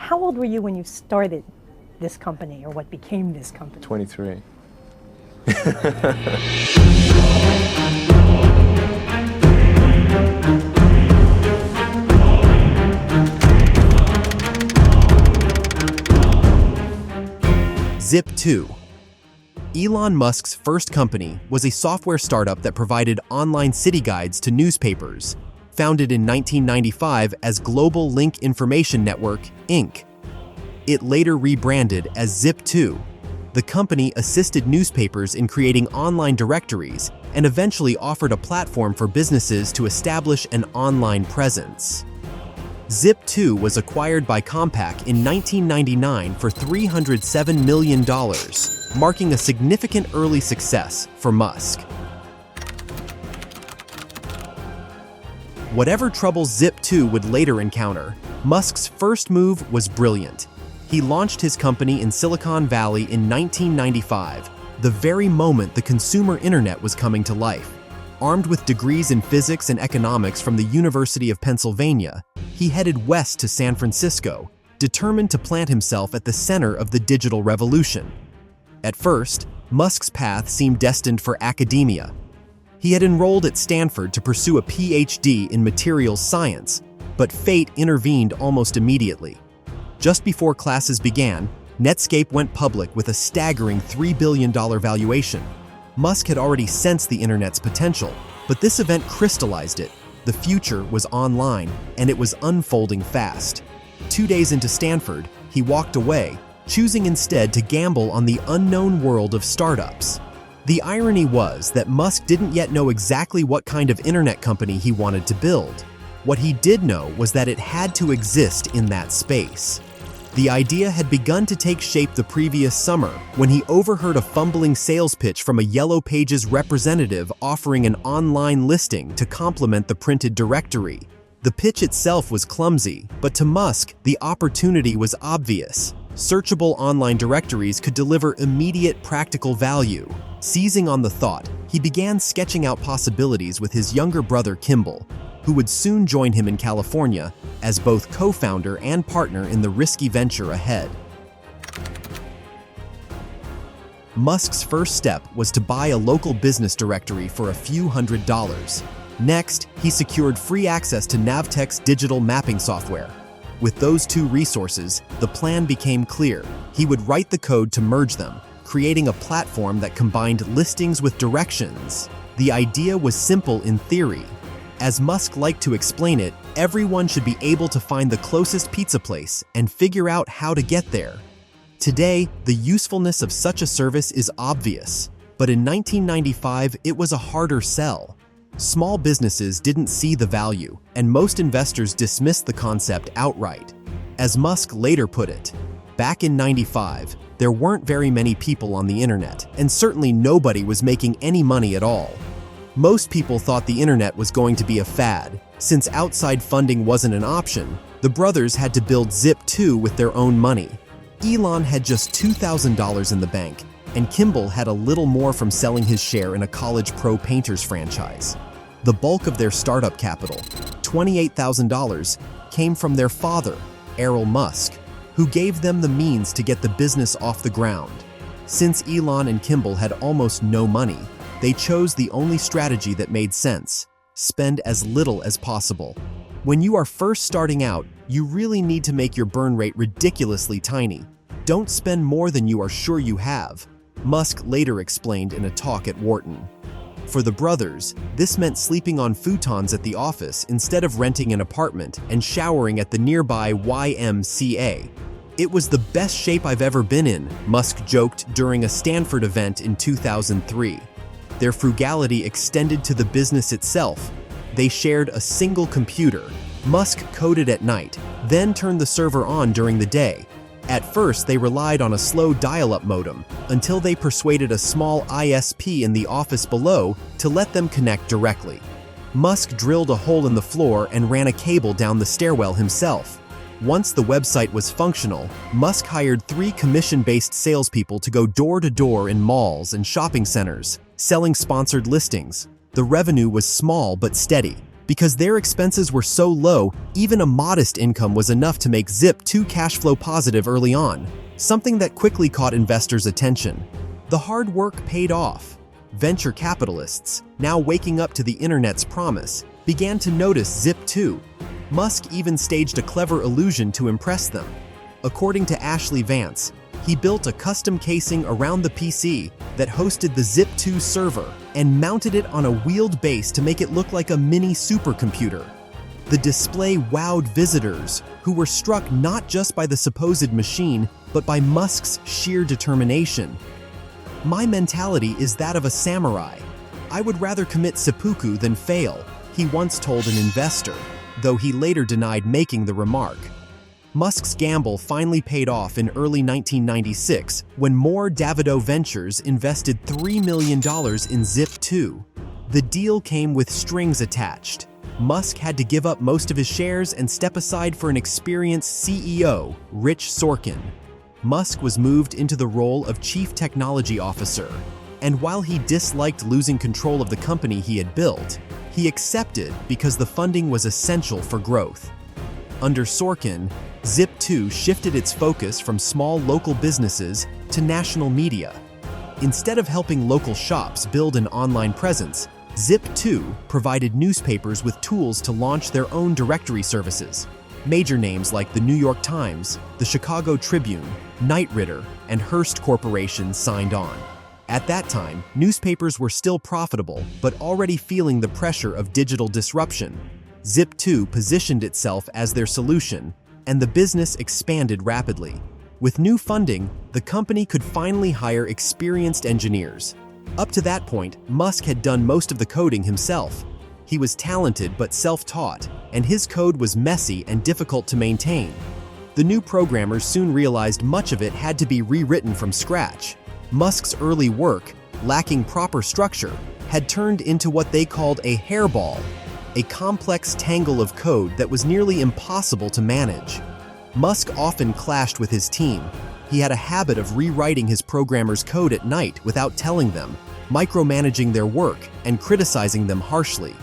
How old were you when you started this company, or what became this company? 23. Zip2. Elon Musk's first company was a software startup that provided online city guides to newspapers, founded in 1995 as Global Link Information Network, Inc. It later rebranded as Zip2. The company assisted newspapers in creating online directories and eventually offered a platform for businesses to establish an online presence. Zip2 was acquired by Compaq in 1999 for $307 million, marking a significant early success for Musk. Whatever troubles Zip2 would later encounter, Musk's first move was brilliant. He launched his company in Silicon Valley in 1995, the very moment the consumer internet was coming to life. Armed with degrees in physics and economics from the University of Pennsylvania, he headed west to San Francisco, determined to plant himself at the center of the digital revolution. At first, Musk's path seemed destined for academia. He had enrolled at Stanford to pursue a PhD in materials science, but fate intervened almost immediately. Just before classes began, Netscape went public with a staggering $3 billion valuation. Musk had already sensed the internet's potential, but this event crystallized it. The future was online, and it was unfolding fast. 2 days into Stanford, he walked away, choosing instead to gamble on the unknown world of startups. The irony was that Musk didn't yet know exactly what kind of internet company he wanted to build. What he did know was that it had to exist in that space. The idea had begun to take shape the previous summer when he overheard a fumbling sales pitch from a Yellow Pages representative offering an online listing to complement the printed directory. The pitch itself was clumsy, but to Musk, the opportunity was obvious. Searchable online directories could deliver immediate practical value. Seizing on the thought, he began sketching out possibilities with his younger brother Kimball, who would soon join him in California as both co-founder and partner in the risky venture ahead. Musk's first step was to buy a local business directory for a few $100s. Next, he secured free access to Navteq's digital mapping software. With those two resources, the plan became clear. He would write the code to merge them, creating a platform that combined listings with directions. The idea was simple in theory. As Musk liked to explain it, everyone should be able to find the closest pizza place and figure out how to get there. Today, the usefulness of such a service is obvious, but in 1995, it was a harder sell. Small businesses didn't see the value, and most investors dismissed the concept outright. As Musk later put it, back in '95, there weren't very many people on the internet, and certainly nobody was making any money at all. Most people thought the internet was going to be a fad. Since outside funding wasn't an option, the brothers had to build Zip2 with their own money. Elon had just $2,000 in the bank, and Kimball had a little more from selling his share in a college pro painters franchise. The bulk of their startup capital, $28,000, came from their father, Elon Musk, who gave them the means to get the business off the ground. Since Elon and Kimball had almost no money, they chose the only strategy that made sense: spend as little as possible. When you are first starting out, you really need to make your burn rate ridiculously tiny. Don't spend more than you are sure you have, Musk later explained in a talk at Wharton. For the brothers, this meant sleeping on futons at the office instead of renting an apartment and showering at the nearby YMCA. "It was the best shape I've ever been in," Musk joked during a Stanford event in 2003. Their frugality extended to the business itself. They shared a single computer. Musk coded at night, then turned the server on during the day. At first, they relied on a slow dial-up modem until they persuaded a small ISP in the office below to let them connect directly. Musk drilled a hole in the floor and ran a cable down the stairwell himself. Once the website was functional, Musk hired 3 commission-based salespeople to go door-to-door in malls and shopping centers, selling sponsored listings. The revenue was small but steady. Because their expenses were so low, even a modest income was enough to make Zip2 cash flow positive early on, something that quickly caught investors' attention. The hard work paid off. Venture capitalists, now waking up to the internet's promise, began to notice Zip2. Musk even staged a clever illusion to impress them. According to Ashley Vance, he built a custom casing around the PC that hosted the Zip2 server and mounted it on a wheeled base to make it look like a mini supercomputer. The display wowed visitors, who were struck not just by the supposed machine, but by Musk's sheer determination. "My mentality is that of a samurai. I would rather commit seppuku than fail," he once told an investor, though he later denied making the remark. Musk's gamble finally paid off in early 1996 when More Davidoff Ventures invested $3 million in Zip2. The deal came with strings attached. Musk had to give up most of his shares and step aside for an experienced CEO, Rich Sorkin. Musk was moved into the role of Chief Technology Officer, and while he disliked losing control of the company he had built, he accepted because the funding was essential for growth. Under Sorkin, Zip2 shifted its focus from small local businesses to national media. Instead of helping local shops build an online presence, Zip2 provided newspapers with tools to launch their own directory services. Major names like the New York Times, the Chicago Tribune, Knight Ridder, and Hearst Corporation signed on. At that time, newspapers were still profitable, but already feeling the pressure of digital disruption. Zip2 positioned itself as their solution, and the business expanded rapidly. With new funding, the company could finally hire experienced engineers. Up to that point, Musk had done most of the coding himself. He was talented but self-taught, and his code was messy and difficult to maintain. The new programmers soon realized much of it had to be rewritten from scratch. Musk's early work, lacking proper structure, had turned into what they called a hairball, a complex tangle of code that was nearly impossible to manage. Musk often clashed with his team. He had a habit of rewriting his programmers' code at night without telling them, micromanaging their work and criticizing them harshly.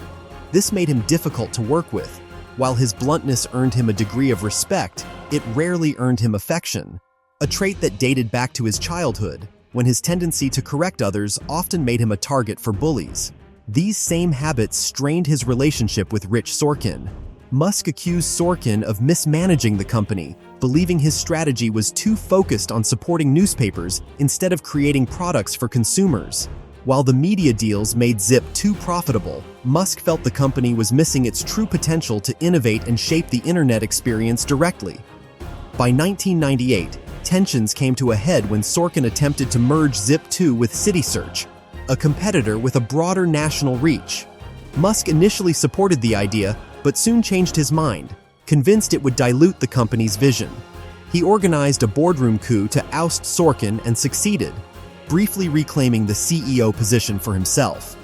This made him difficult to work with. While his bluntness earned him a degree of respect, it rarely earned him affection, a trait that dated back to his childhood, when his tendency to correct others often made him a target for bullies. These same habits strained his relationship with Rich Sorkin. Musk accused Sorkin of mismanaging the company, believing his strategy was too focused on supporting newspapers instead of creating products for consumers. While the media deals made Zip2 profitable, Musk felt the company was missing its true potential to innovate and shape the internet experience directly. By 1998, tensions came to a head when Sorkin attempted to merge Zip2 with CitySearch, a competitor with a broader national reach. Musk initially supported the idea, but soon changed his mind, convinced it would dilute the company's vision. He organized a boardroom coup to oust Sorkin and succeeded, briefly reclaiming the CEO position for himself.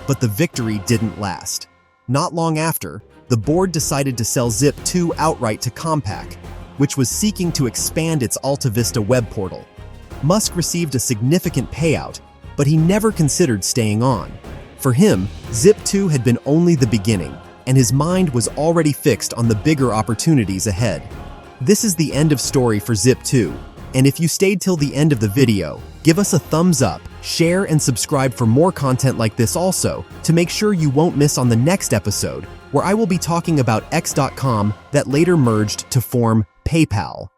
But the victory didn't last. Not long after, the board decided to sell Zip2 outright to Compaq, which was seeking to expand its Alta Vista web portal. Musk received a significant payout, but he never considered staying on. For him, Zip2 had been only the beginning, and his mind was already fixed on the bigger opportunities ahead. This is the end of story for Zip2, and if you stayed till the end of the video, give us a thumbs up, share and subscribe for more content like this also, to make sure you won't miss on the next episode, where I will be talking about X.com that later merged to form PayPal.